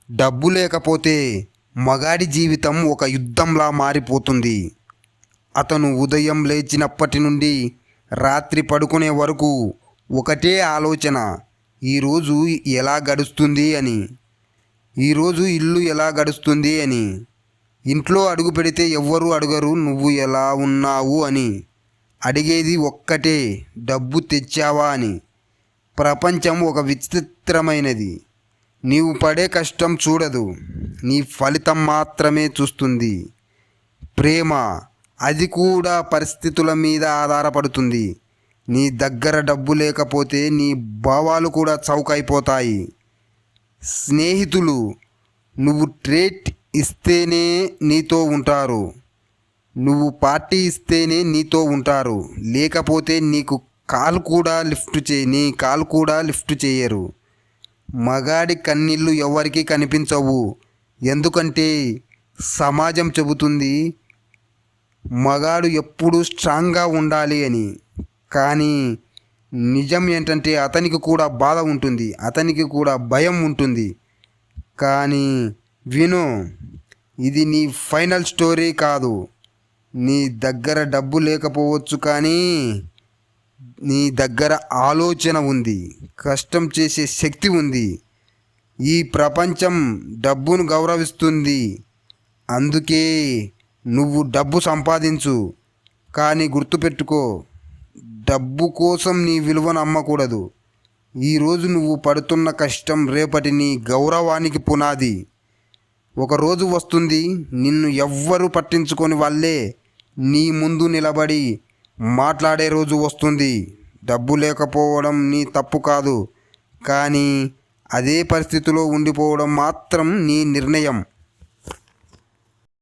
డబ్బు లేకపోతే మగాడి జీవితం ఒక యుద్ధంలా మారిపోతుంది. అతను ఉదయం లేచినప్పటి నుండి రాత్రి పడుకునే వరకు ఒకటే ఆలోచన, ఈరోజు ఎలా గడుస్తుంది అని, ఈరోజు ఇల్లు ఎలా గడుస్తుంది అని. ఇంట్లో అడుగు పెడితే ఎవ్వరూ అడగరు నువ్వు ఎలా ఉన్నావు అని. అడిగేది ఒక్కటే, డబ్బు తెచ్చావా అని. ప్రపంచం ఒక విచిత్రమైనది. నీవు పడే కష్టం చూడదు, నీ ఫలితం మాత్రమే చూస్తుంది. ప్రేమ, అది కూడా పరిస్థితుల మీద ఆధారపడుతుంది. నీ దగ్గర డబ్బు లేకపోతే నీ భావాలు కూడా చౌకైపోతాయి. స్నేహితులు, నువ్వు ట్రీట్ ఇస్తేనే నీతో ఉంటారు, నువ్వు పార్టీ ఇస్తేనే నీతో ఉంటారు, లేకపోతే నీ కాల్ కూడా లిఫ్ట్ చేయరు. మగాడి కన్నీళ్ళు ఎవరికీ కనిపించవు, ఎందుకంటే సమాజం చెబుతుంది మగాడు ఎప్పుడూ స్ట్రాంగ్గా ఉండాలి అని. కానీ నిజం ఏంటంటే అతనికి కూడా బాధ ఉంటుంది, అతనికి కూడా భయం ఉంటుంది. కానీ విను, ఇది నీ ఫైనల్ స్టోరీ కాదు. నీ దగ్గర డబ్బు లేకపోవచ్చు, కానీ నీ దగ్గర ఆలోచన ఉంది, కష్టం చేసే శక్తి ఉంది. ఈ ప్రపంచం డబ్బును గౌరవిస్తుంది, అందుకే నువ్వు డబ్బు సంపాదించు. కానీ గుర్తుపెట్టుకో, డబ్బు కోసం నీ విలువను అమ్మకూడదు. ఈరోజు నువ్వు పడుతున్న కష్టం రేపటి నీ గౌరవానికి పునాది. ఒకరోజు వస్తుంది, నిన్ను ఎవ్వరూ పట్టించుకొని వాళ్ళే నీ ముందు నిలబడి మాట్లాడే రోజు వస్తుంది. డబ్బు లేకపోవడం నీ తప్పు కాదు, కానీ అదే పరిస్థితిలో ఉండిపోవడం మాత్రం నీ నిర్ణయం.